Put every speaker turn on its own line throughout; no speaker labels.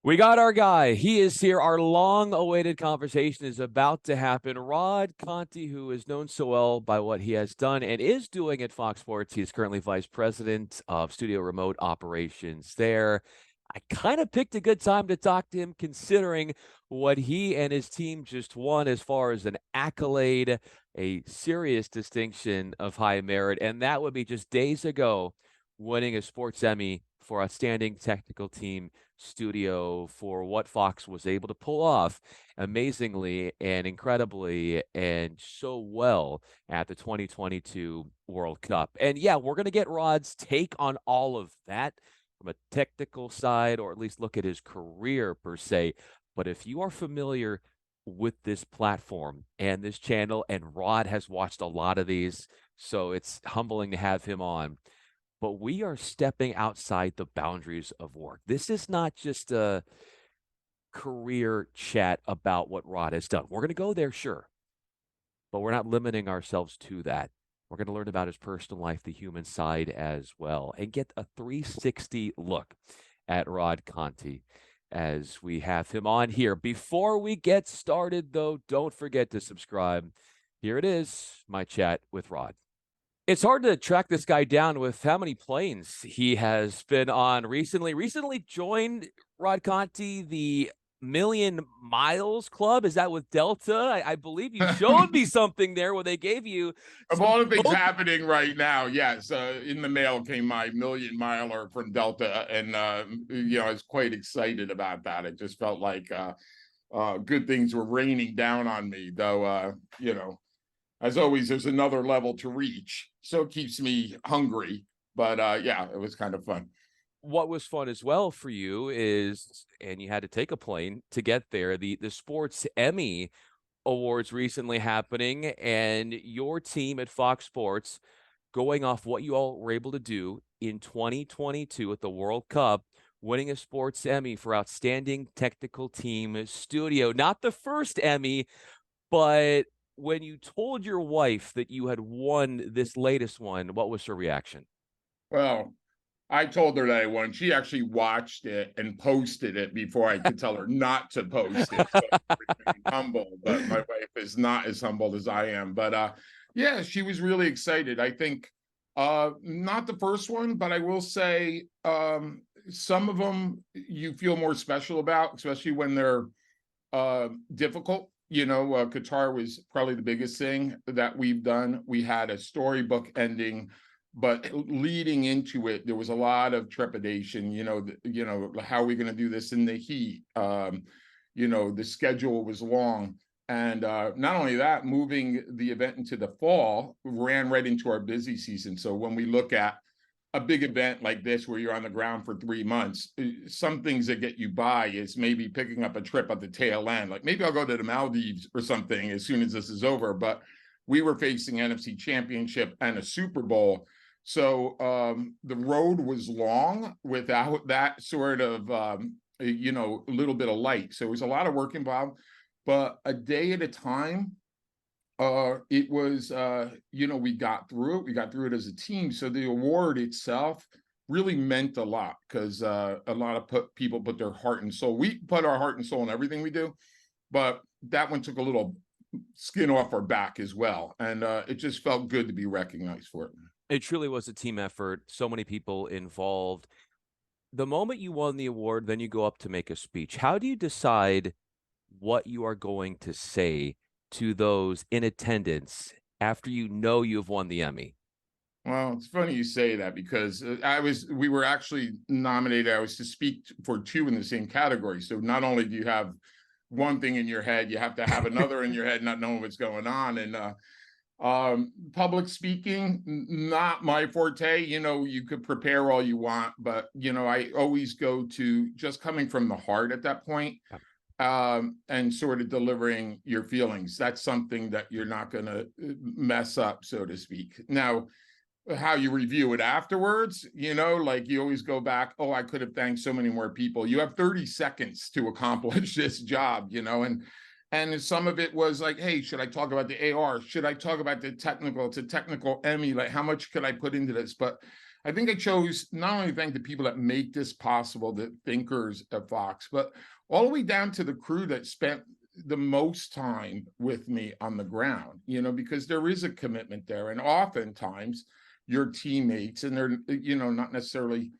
We got our guy. He is here. Our long-awaited conversation is about to happen. Rod Conti, who is known so well by what he has done and is doing at Fox Sports. He is currently vice president of studio remote operations there. I kind of picked a good time to talk to him, considering what he and his team just won as far as an accolade, a serious distinction of high merit, and that would be just days ago winning a Sports Emmy for Outstanding Technical Team Studio for what Fox was able to pull off amazingly and incredibly and so well at the 2022 World Cup. And yeah, we're going to get Rod's take on all of that from a technical side, or at least look at his career per se. But if you are familiar with this platform and this channel, and Rod has watched a lot of these, so it's humbling to have him on, but we are stepping outside the boundaries of work. This is not just a career chat about what Rod has done. We're going to go there, sure, but we're not limiting ourselves to that. We're going to learn about his personal life, the human side as well, and get a 360 look at Rod Conti as we have him on here. Before we get started, though, don't forget to subscribe. Here it is, my chat with Rod. It's hard to track this guy down with how many planes he has been on recently. Recently joined, Rod Conti, the Million Miles Club. Is that with Delta? I believe you showed me something there where they gave you
Of all the things happening right now, yes, in the mail came my million miler from Delta, and I was quite excited about that. It just felt like good things were raining down on me, though. As always, there's another level to reach, so it keeps me hungry. But yeah, it was kind of fun.
What was fun as well for you is, and you had to take a plane to get there, the Sports Emmy Awards recently happening, and your team at Fox Sports, going off what you all were able to do in 2022 at the World Cup, winning a Sports Emmy for Outstanding Technical Team Studio. Not the first Emmy, but when you told your wife that you had won this latest one, what was her reaction?
Well, I told her that I won. She actually watched it and posted it before I could tell her not to post it. So I'm humble, but my wife is not as humble as I am. But yeah, she was really excited. I think not the first one, but I will say some of them you feel more special about, especially when they're difficult. Qatar was probably the biggest thing that we've done. We had a storybook ending, but leading into it, there was a lot of trepidation. How are we going to do this in the heat? The schedule was long. And not only that, moving the event into the fall ran right into our busy season. So when we look at a big event like this, where you're on the ground for 3 months, some things that get you by is maybe picking up a trip at the tail end. Like maybe I'll go to the Maldives or something as soon as this is over. But we were facing NFC Championship and a Super Bowl. So the road was long without that sort of, a little bit of light. So it was a lot of work involved, but a day at a time. It was, we got through it. We got through it as a team. So the award itself really meant a lot because a lot of people put their heart and soul. We put our heart and soul in everything we do, but that one took a little skin off our back as well. And it just felt good to be recognized for it.
It truly was a team effort, so many people involved. The moment you won the award, then you go up to make a speech. How do you decide what you are going to say to those in attendance after you know you've won the Emmy?
Well, it's funny you say that because we were actually nominated. I was to speak for two in the same category. So not only do you have one thing in your head, you have to have another in your head, not knowing what's going on. And public speaking, not my forte. You could prepare all you want, but I always go to just coming from the heart at that point. And sort of delivering your feelings. That's something that you're not going to mess up, so to speak. Now, how you review it afterwards, like you always go back, oh, I could have thanked so many more people. You have 30 seconds to accomplish this job, and some of it was like, hey, should I talk about the AR? Should I talk about the technical? It's a technical Emmy. Like, how much could I put into this? But I think I chose not only to thank the people that make this possible, the thinkers at Fox, but all the way down to the crew that spent the most time with me on the ground, because there is a commitment there. And oftentimes your teammates, and they're, not necessarily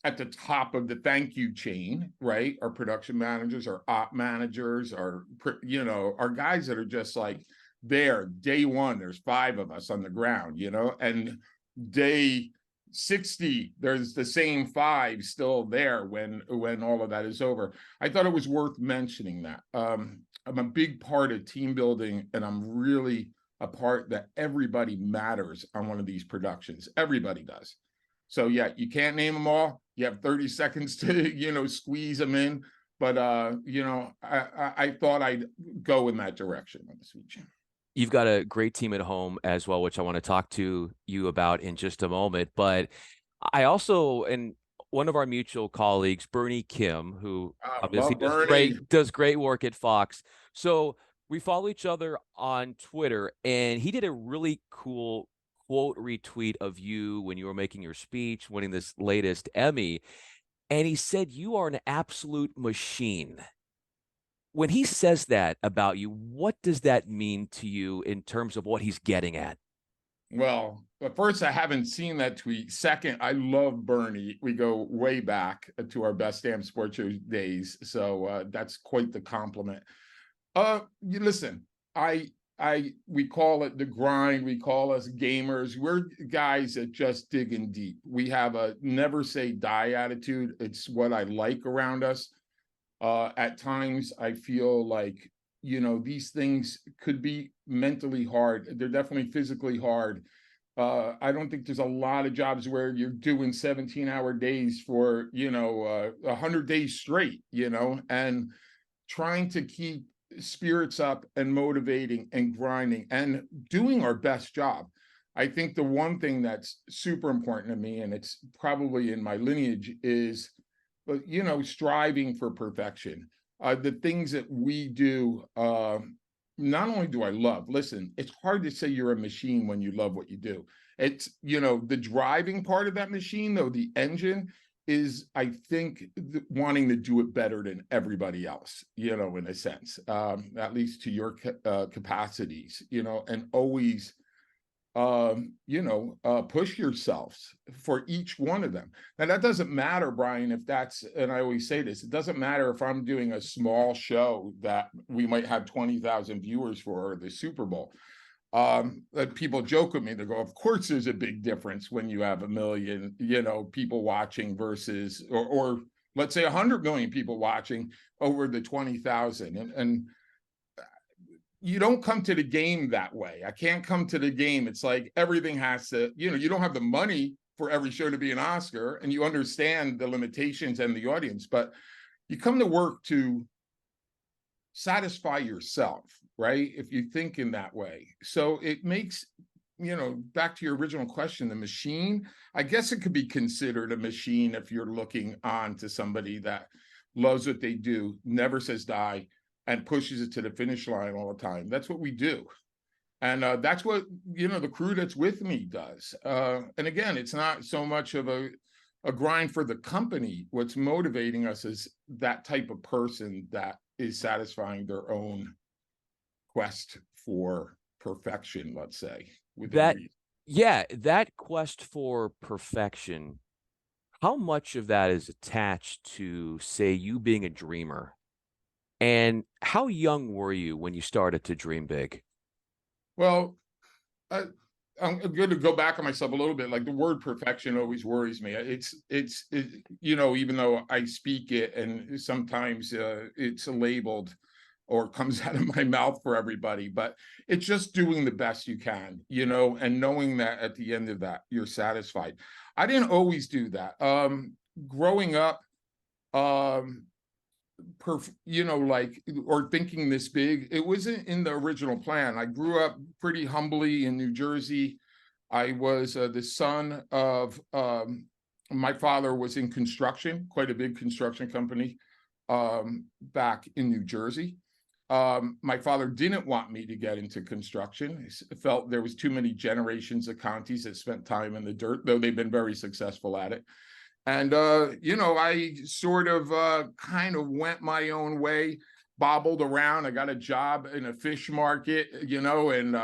at the top of the thank you chain, right? Our production managers, our op managers, our guys that are just like there day one, there's 5 of us on the ground, and day 60, there's the same 5 still there when all of that is over. I thought it was worth mentioning that. I'm a big part of team building, and I'm really a part that everybody matters on one of these productions. Everybody does. So yeah, you can't name them all. You have 30 seconds to, squeeze them in. But, I thought I'd go in that direction on this weekend.
You've got a great team at home as well, which I want to talk to you about in just a moment. But I also, and one of our mutual colleagues, Bernie Kim, who obviously
Love Bernie.
does great work at Fox. So we follow each other on Twitter, and he did a really cool quote retweet of you when you were making your speech, winning this latest Emmy. And he said, "You are an absolute machine." When he says that about you, what does that mean to you in terms of what he's getting at?
Well, but first, I haven't seen that tweet. Second, I love Bernie. We go way back to our Best Damn Sports Show days, so that's quite the compliment. You listen, we call it the grind. We call us gamers. We're guys that just digging deep. We have a never say die attitude. It's what I like around us. At times, I feel like, these things could be mentally hard. They're definitely physically hard. I don't think there's a lot of jobs where you're doing 17-hour days for, 100 days straight, and trying to keep spirits up and motivating and grinding and doing our best job. I think the one thing that's super important to me, and it's probably in my lineage, is striving for perfection. The things that we do, not only do I love, listen, it's hard to say you're a machine when you love what you do. It's, the driving part of that machine, though, the engine is, I think, wanting to do it better than everybody else, in a sense, at least to your capacities, and always push yourselves for each one of them. Now, that doesn't matter, Bryan, if that's, and I always say this, it doesn't matter if I'm doing a small show that we might have 20,000 viewers for, the Super Bowl. People joke with me, they go, of course there's a big difference when you have 1 million, people watching versus, or let's say 100 million people watching over the 20,000. And you don't come to the game that way. I can't come to the game. It's like everything has to, you don't have the money for every show to be an Oscar, and you understand the limitations and the audience, but you come to work to satisfy yourself, right? If you think in that way. So it makes, back to your original question, the machine, I guess it could be considered a machine if you're looking on to somebody that loves what they do, never says die, and pushes it to the finish line all the time. That's what we do. And that's what, the crew that's with me does. And again, it's not so much of a grind for the company. What's motivating us is that type of person that is satisfying their own quest for perfection, let's say.
That quest for perfection, how much of that is attached to, say, you being a dreamer? And how young were you when you started to dream big?
Well, I'm going to go back on myself a little bit. Like, the word perfection always worries me. It's even though I speak it, and sometimes it's labeled or comes out of my mouth for everybody, but it's just doing the best you can, and knowing that at the end of that, you're satisfied. I didn't always do that. Growing up, or thinking this big, it wasn't in the original plan. I grew up pretty humbly in New Jersey. I was the son of, my father was in construction, quite a big construction company, back in New Jersey. My father didn't want me to get into construction. He felt there was too many generations of Contis that spent time in the dirt, though they've been very successful at it. And, I sort of kind of went my own way, bobbled around. I got a job in a fish market, and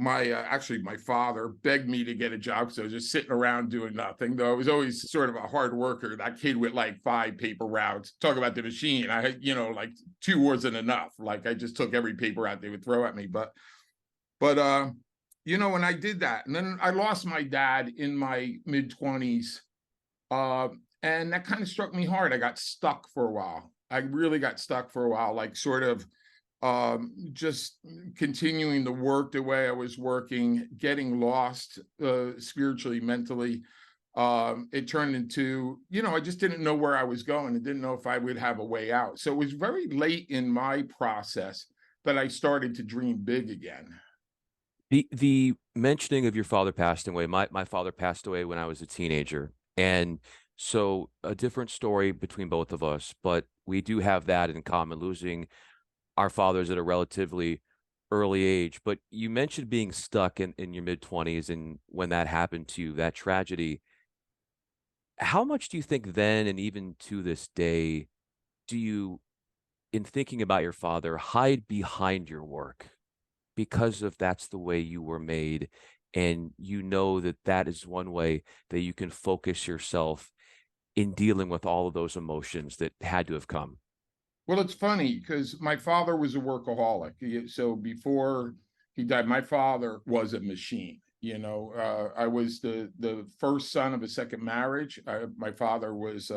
actually my father begged me to get a job because I was just sitting around doing nothing, though I was always sort of a hard worker. That kid with like 5 paper routes. Talk about the machine. I had, like 2 wasn't enough. Like I just took every paper out they would throw at me. But when I did that, and then I lost my dad in my mid-20s. And that kind of struck me hard. I got stuck for a while. I really got stuck for a while, like sort of just continuing to work the way I was working, getting lost spiritually, mentally. It turned into, I just didn't know where I was going. I didn't know if I would have a way out. So it was very late in my process that I started to dream big again.
The mentioning of your father passing away, my father passed away when I was a teenager. And so a different story between both of us, but we do have that in common, losing our fathers at a relatively early age. But you mentioned being stuck in your mid-20s and when that happened to you, that tragedy. How much do you think then and even to this day do you, in thinking about your father, hide behind your work because of that's the way you were made, and you know that that is one way that you can focus yourself in dealing with all of those emotions that had to have come?
Well, it's funny because my father was a workaholic. So before he died, my father was a machine. I was the first son of a second marriage. My father was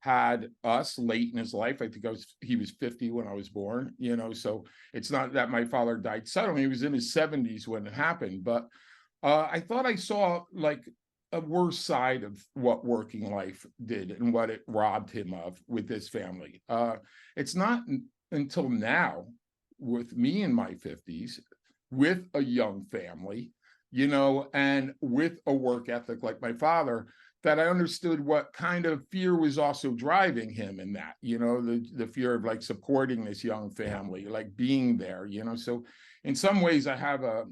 had us late in his life. I think he was 50 when I was born. So it's not that my father died suddenly. He was in his 70s when it happened. But I thought I saw like a worse side of what working life did and what it robbed him of with his family. It's not until now, with me in my 50s, with a young family, and with a work ethic like my father, that I understood what kind of fear was also driving him in that, the fear of like supporting this young
Yeah.
family, like being there. So in some ways I have a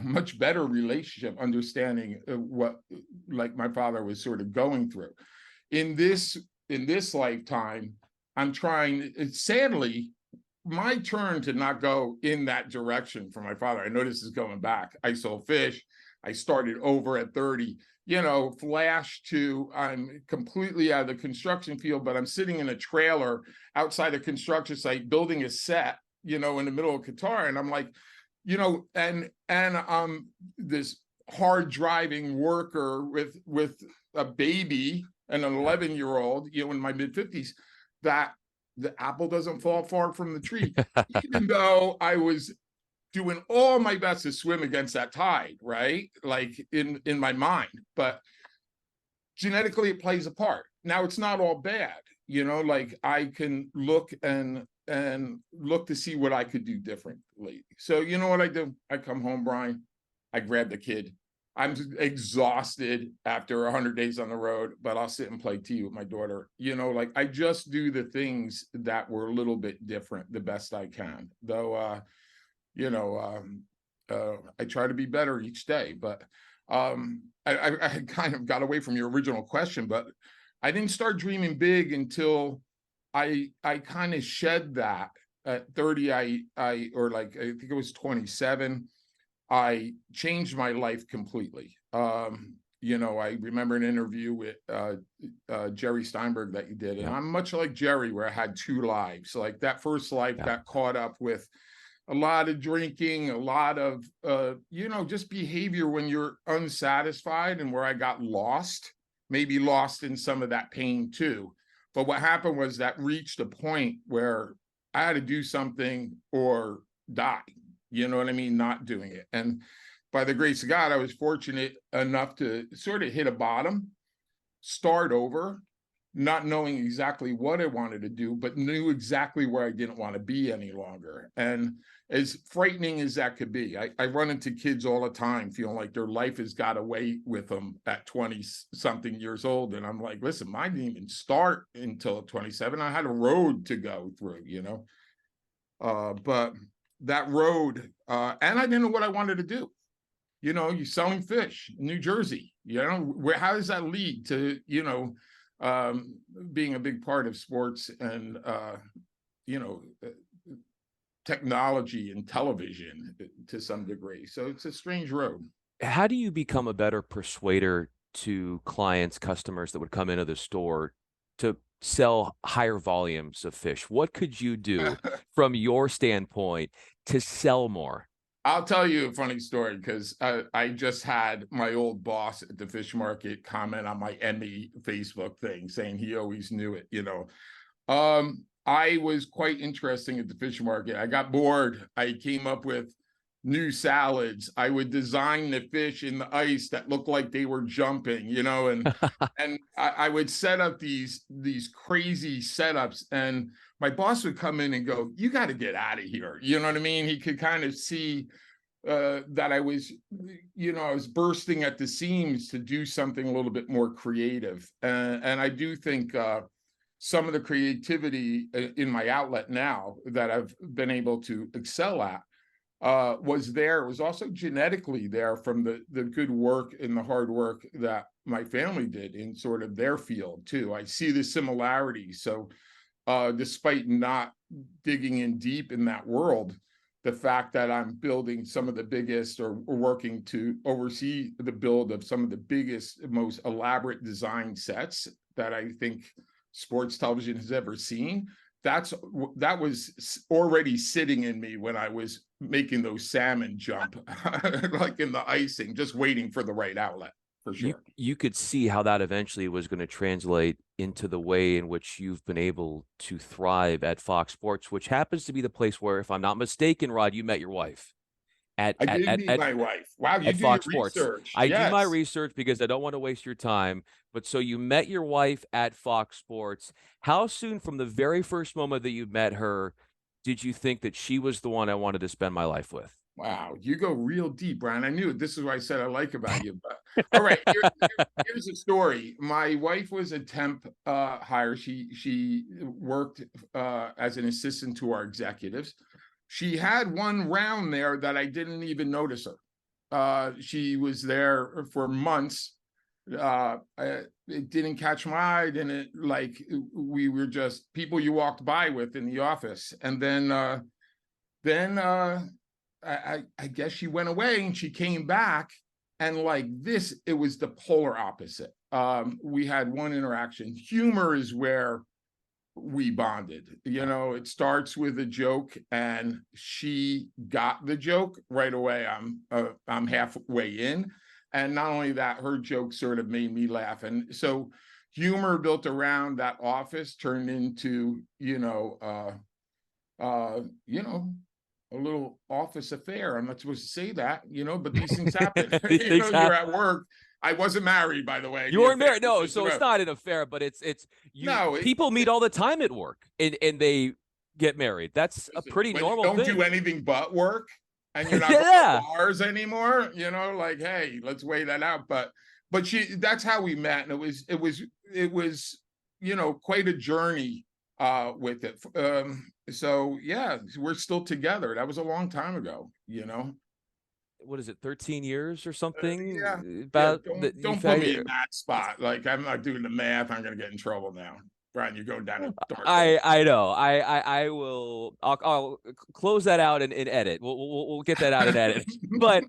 much better relationship, understanding what like my father was sort of going through in this lifetime. I'm trying, it's sadly my turn to not go in that direction for my father. I know this is going back. I sold fish. I started over at 30, flash to I'm completely out of the construction field, but I'm sitting in a trailer outside a construction site building a set, in the middle of Qatar. And I'm like, and this hard driving worker with a baby and an
Yeah.
11-year-old, in my mid-50s, that the apple doesn't fall far from the tree, even though I was doing all my best to swim against that tide, right? Like in my mind, but genetically it plays a part. Now it's not all bad, like I can look and look to see what I could do differently. So you know what I do? I come home, Bryan, I grab the kid. I'm exhausted after 100 days on the road, but I'll sit and play tea with my daughter. Like I just do the things that were a little bit different the best I can. Though, I try to be better each day. But I kind of got away from your original question, but I didn't start dreaming big until I kind of shed that at 30. Or like I think it was 27. I changed my life completely. I remember an interview with Jerry Steinberg that you did, and
Yeah.
I'm much like Jerry, where I had 2 lives. Like that first life
Yeah.
got caught up with a lot of drinking, a lot of just behavior when you're unsatisfied, and where I got lost, maybe lost in some of that pain too. But what happened was that reached a point where I had to do something or die. You know what I mean? Not doing it. And by the grace of God, I was fortunate enough to sort of hit a bottom, start over, not knowing exactly what I wanted to do, but knew exactly where I didn't want to be any longer. And as frightening as that could be, I run into kids all the time feeling like their life has got away with them at 20 something years old. And I'm like, listen, mine didn't even start until 27. I had a road to go through. But that road, and I didn't know what I wanted to do. You're selling fish in New Jersey. How does that lead to, being a big part of sports and, you know, technology and television to some degree. So it's a strange road.
How do you become a better persuader to clients, customers that would come into the store to sell higher volumes of fish? What could you do from your standpoint to sell more?
I'll tell you a funny story because I just had my old boss at the fish market comment on my Emmy Facebook thing saying he always knew it. I was quite interesting at the fish market. I got bored. I came up with new salads. I would design the fish in the ice that looked like they were jumping, and I would set up these crazy setups, and my boss would come in and go, "You got to get out of here." You know what I mean? He could kind of see that I was, I was bursting at the seams to do something a little bit more creative, and I do think some of the creativity in my outlet now that I've been able to excel at was there. It was also genetically there from the good work and the hard work that my family did in sort of their field too. I see the similarities. So despite not digging in deep in that world, the fact that I'm building some of the biggest or working to oversee the build of some of the biggest, most elaborate design sets that I think sports television has ever seen, that was already sitting in me when I was making those salmon jump like in the icing, just waiting for the right outlet. For sure.
You could see how that eventually was going to translate into the way in which you've been able to thrive at Fox Sports, which happens to be the place where, if I'm not mistaken, Rod, you met your wife
I did meet my wife. Wow, you
at
do your
Fox Sports.
research.
I do my
Yes.
research because I don't want to waste your time. But so you met your wife at Fox Sports. How soon from the very first moment that you met her did you think that she was the one I wanted to spend my life with?
Wow, you go real deep, Brian. I knew it. This is what I said I like about you. But all right, here's the story. My wife was a temp hire. She worked as an assistant to our executives. She had one round there that I didn't even notice her. She was there for months. It didn't catch my eye. Didn't like we were just people you walked by with in the office, and then I guess she went away and she came back, and like this, it was the polar opposite. We had one interaction. Humor is where we bonded. It starts with a joke, and she got the joke right away. I'm halfway in, and not only that, her joke sort of made me laugh, and so humor built around that office turned into a little office affair. I'm not supposed to say that, but these things happen.
These things
You're
happen.
at work. I wasn't married, by the way.
You weren't married, no. So it's not an affair, but it's you.
No,
People meet all the time at work, and they get married. That's a pretty
when you
normal
don't
thing.
do anything but work, and you're not going
Yeah.
to bars anymore. Like, hey, let's weigh that out. But that's how we met, and it was quite a journey with it. So yeah, we're still together. That was a long time ago.
What is it, 13 years or something?
Yeah.
About that
Don't
you've
put
had
me in that spot. Like, I'm not doing the math. I'm gonna get in trouble now. Brian, you're going down a dark hole.
I know. I will. I'll close that out and edit. We'll get that out and edit. But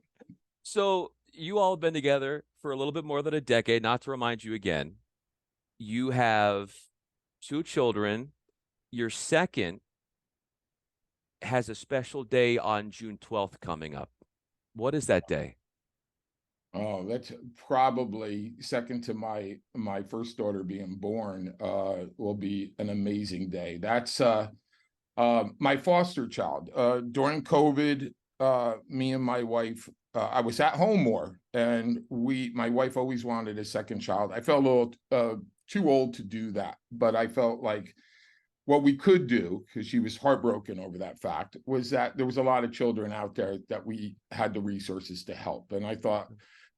so you all have been together for a little bit more than a decade. Not to remind you again, you have two children. Your second has a special day on June 12th coming up. What is that day?
Oh, that's probably second to my first daughter being born. Will be an amazing day. That's my foster child. During COVID, me and my wife, I was at home more, and my wife always wanted a second child. I felt a little too old to do that, but I felt like what we could do, because she was heartbroken over that fact, was that there was a lot of children out there that we had the resources to help. And I thought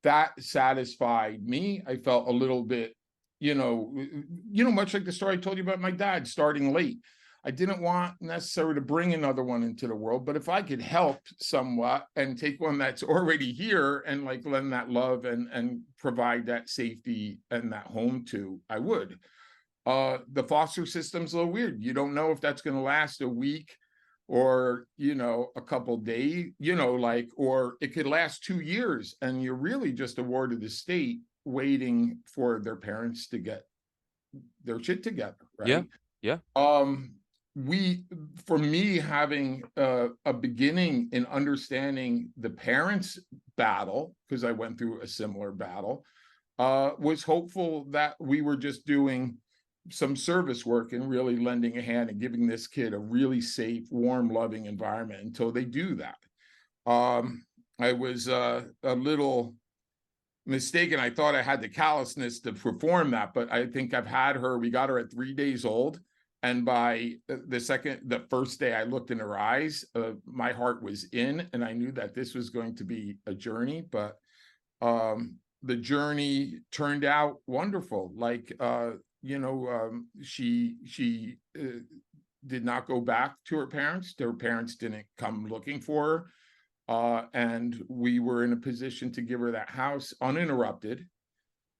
that satisfied me. I felt a little bit, much like the story I told you about my dad starting late. I didn't want necessarily to bring another one into the world, but if I could help somewhat and take one that's already here and like lend that love and provide that safety and that home to, I would. The foster system's a little weird. You don't know if that's going to last a week or, a couple days, or it could last 2 years and you're really just a ward of the state waiting for their parents to get their shit together,
Yeah.
right?
Yeah.
We For me, having a beginning in understanding the parents battle, because I went through a similar battle, was hopeful that we were just doing some service work and really lending a hand and giving this kid a really safe, warm, loving environment until they do that. I was a little mistaken. I thought I had the callousness to perform that, but I think I've had her. We got her at 3 days old. And by the first day I looked in her eyes, my heart was in, and I knew that this was going to be a journey, but the journey turned out wonderful. Like, she did not go back to her parents. Their parents didn't come looking for her. And we were in a position to give her that house uninterrupted.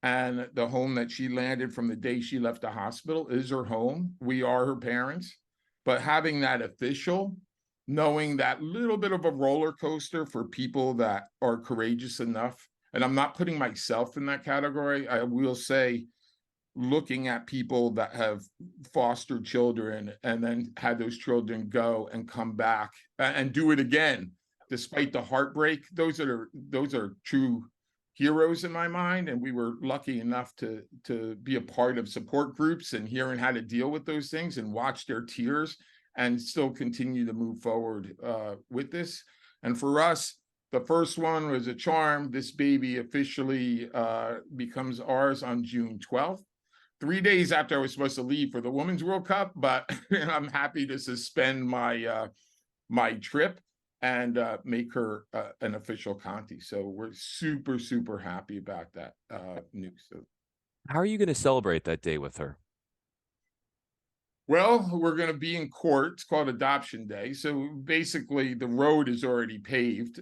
And the home that she landed from the day she left the hospital is her home. We are her parents. But having that official, knowing that little bit of a roller coaster for people that are courageous enough, and I'm not putting myself in that category, I will say, looking at people that have fostered children and then had those children go and come back and do it again, despite the heartbreak, those are true heroes in my mind. And we were lucky enough to be a part of support groups and hearing how to deal with those things and watch their tears and still continue to move forward with this. And for us, the first one was a charm. This baby officially becomes ours on June 12th. 3 days after I was supposed to leave for the Women's World Cup, but I'm happy to suspend my my trip and make her an official Conti. So we're super, super happy about that news. So,
How are you going to celebrate that day with her?
well, we're going to be in court. It's called Adoption Day. So basically, the road is already paved.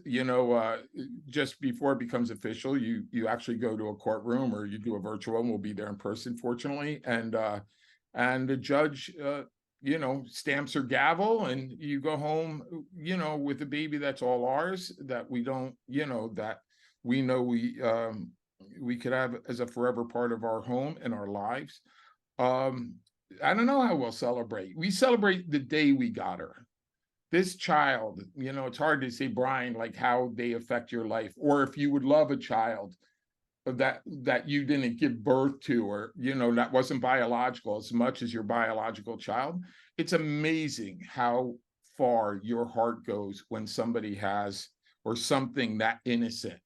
Just before it becomes official, you actually go to a courtroom or you do a virtual, and we'll be there in person, fortunately. And the judge, stamps her gavel, and you go home, with a baby that's all ours. That we don't, that we know we could have as a forever part of our home and our lives. I don't know how we'll celebrate. We celebrate the day we got her. This child, it's hard to say, Bryan, like how they affect your life, or if you would love a child that you didn't give birth to, or that wasn't biological as much as your biological child. It's amazing how far your heart goes when somebody has, or something that innocent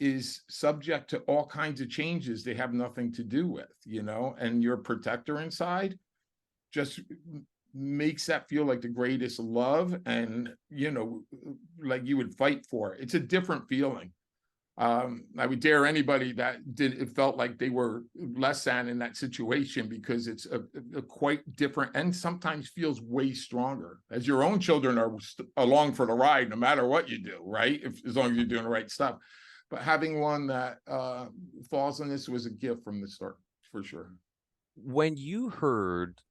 is subject to all kinds of changes they have nothing to do with, and your protector inside just makes that feel like the greatest love, and like you would fight for it. It's a different feeling. I would dare anybody that it felt like they were less than in that situation, because it's a quite different, and sometimes feels way stronger, as your own children are along for the ride no matter what you do, right? As long as you're doing the right stuff. But having one that falls on this was a gift from the start, for sure.
When you heard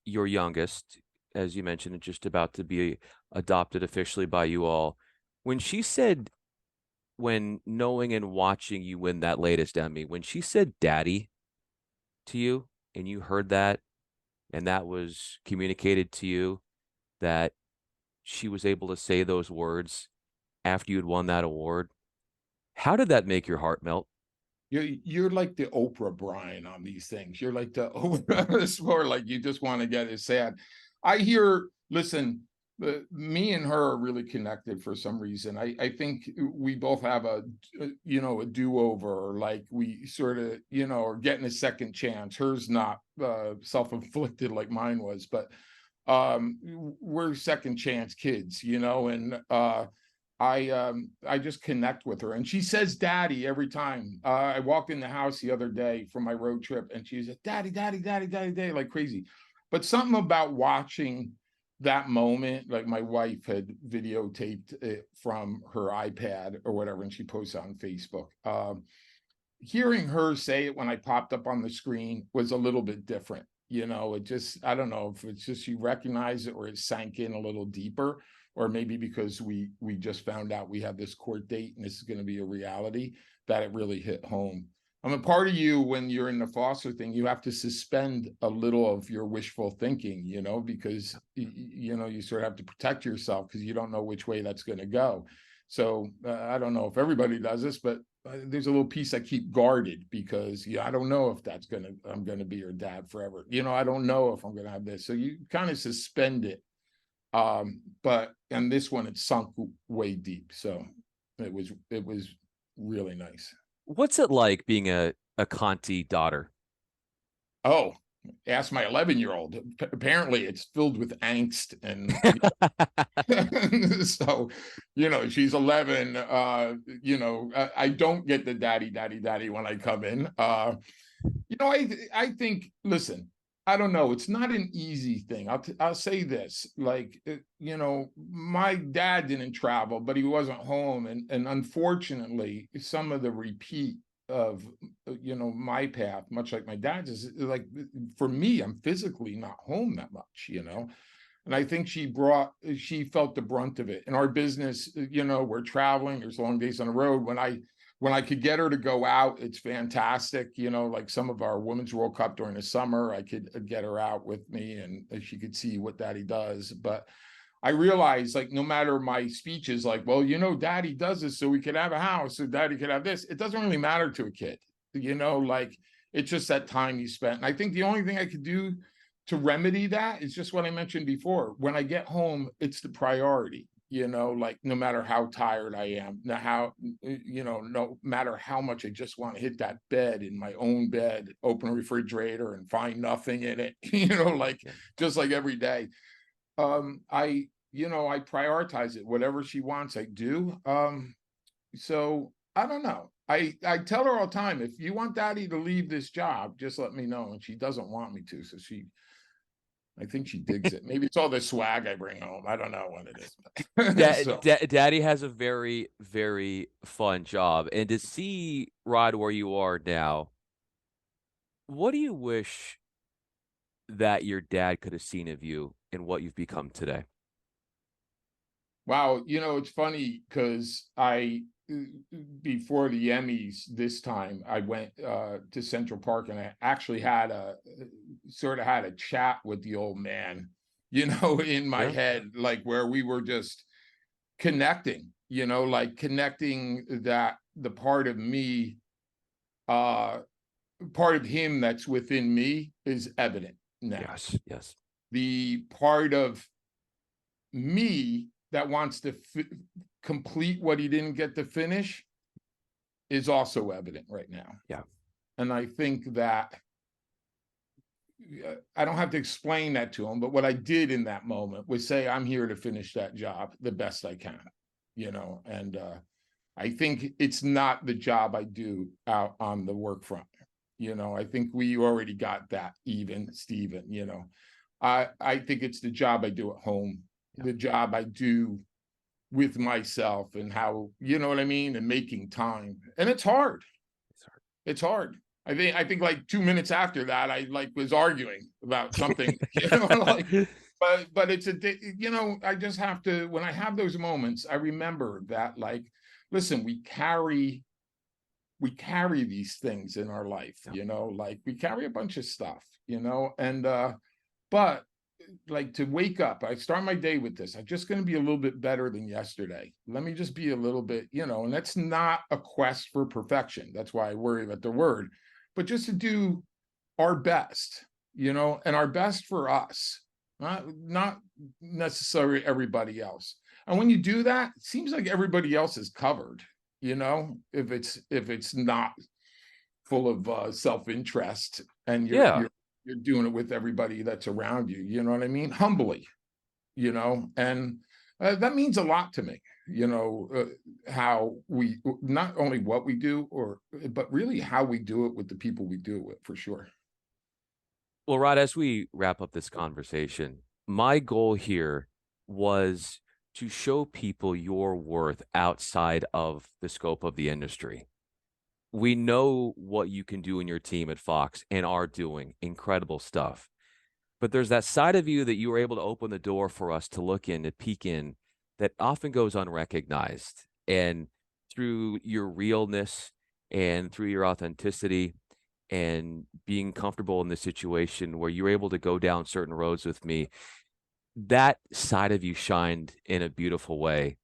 your youngest, as you mentioned, just about to be adopted officially by you all, when she said, when knowing and watching you win that latest Emmy, when she said daddy to you and you heard that, and that was communicated to you, that she was able to say those words after you had won that award, how did that make your heart melt?
You're like the Oprah, Bryan, on these things. You're like the Oprah. It's more like you just want to get it sad. Listen, me and her are really connected for some reason. I think we both have a do-over, or like we sort of, are getting a second chance. Hers not self-inflicted like mine was, but we're second chance kids, and I just connect with her, and she says daddy every time. I walked in the house the other day from my road trip, and she said daddy, daddy, daddy, daddy, daddy, like crazy. But something about watching that moment, like my wife had videotaped it from her iPad or whatever, and she posted on Facebook. Hearing her say it when I popped up on the screen was a little bit different. It just, I don't know if it's just you recognize it or it sank in a little deeper, or maybe because we just found out we have this court date and this is going to be a reality, that it really hit home. I'm a part of you when you're in the foster thing, you have to suspend a little of your wishful thinking, because you sort of have to protect yourself because you don't know which way that's going to go. So I don't know if everybody does this, but there's a little piece I keep guarded because I don't know if I'm gonna be your dad forever. I don't know if I'm gonna have this. So you kind of suspend it. But and this one it sunk way deep. So it was really nice.
What's it like being a Conti daughter?
Oh, ask my 11-year-old. Apparently it's filled with angst and so she's 11. I don't get the daddy when I come in. I think, listen, I don't know, it's not an easy thing. I'll say this, like, my dad didn't travel, but he wasn't home, and unfortunately some of the repeat of my path, much like my dad's, is like, for me, I'm physically not home that much, and I think she felt the brunt of it. In our business, we're traveling, there's long days on the road. When I could get her to go out, it's fantastic. Like some of our Women's World Cup during the summer, I could get her out with me and she could see what daddy does. But I realized, like, no matter my speeches, like, well, daddy does this so we could have a house, so daddy could have this. It doesn't really matter to a kid, like, it's just that time you spent. And I think the only thing I could do to remedy that is just what I mentioned before. When I get home, it's the priority, like, no matter how tired I am, no matter how much I just want to hit that bed, in my own bed, open a refrigerator and find nothing in it, like, just like every day. I prioritize it. Whatever she wants, I do. So I don't know. I tell her all the time, if you want daddy to leave this job, just let me know. And she doesn't want me to. So I think she digs it. Maybe it's all the swag I bring home. I don't know what it is. So.
Daddy has a very, very fun job. And to see, Rod, where you are now, what do you wish that your dad could have seen of you in what you've become today?
Wow, it's funny because before the Emmys this time, I went to Central Park and I actually had a chat with the old man, in my head, like, where we were just connecting, like connecting that the part of me, part of him that's within me is evident now.
Yes.
The part of me that wants to complete what he didn't get to finish is also evident right now.
Yeah.
And I think that I don't have to explain that to him, but what I did in that moment was say, I'm here to finish that job the best I can, and I think it's not the job I do out on the work front. I think we already got that even, Steven, I think it's the job I do at home, the job I do with myself, and how, you know what I mean, and making time. And it's hard. It's hard. I think like 2 minutes after that, I was arguing about something, but it's I just have to, when I have those moments, I remember that, like, listen, we carry these things in our life, like we carry a bunch of stuff, and but like, to wake up, I start my day with this, I'm just going to be a little bit better than yesterday. Let me just be a little bit, and that's not a quest for perfection. That's why I worry about the word, but just to do our best, and our best for us, not necessarily everybody else. And when you do that, it seems like everybody else is covered, if it's not full of self-interest, and you're doing it with everybody that's around you, you know what I mean? Humbly, and that means a lot to me, how we, not only what we do, but really how we do it with the people we do it with, for sure.
Well, Rod, as we wrap up this conversation, my goal here was to show people your worth outside of the scope of the industry. We know what you can do in your team at Fox and are doing incredible stuff. But there's that side of you that you were able to open the door for us to look in, to peek in, that often goes unrecognized. And through your realness and through your authenticity and being comfortable in this situation where you're able to go down certain roads with me, that side of you shined in a beautiful way.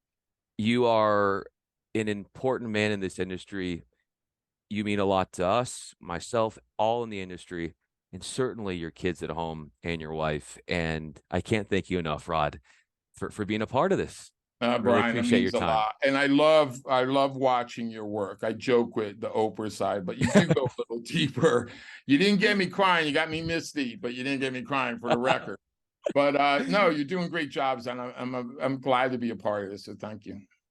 You are an important man in this industry. You mean a lot to us, myself, all in the industry, and certainly your kids at home and your wife. And I can't thank you enough, Rod, for being a part of this. Really
Brian, it
appreciate your
means a
time.
lot. And I love watching your work. I joke with the Oprah side, but you do go a little deeper. You didn't get me crying. You got me misty, but you didn't get me crying for the record. But no, you're doing great jobs, and I'm glad to be a part of this. So thank you.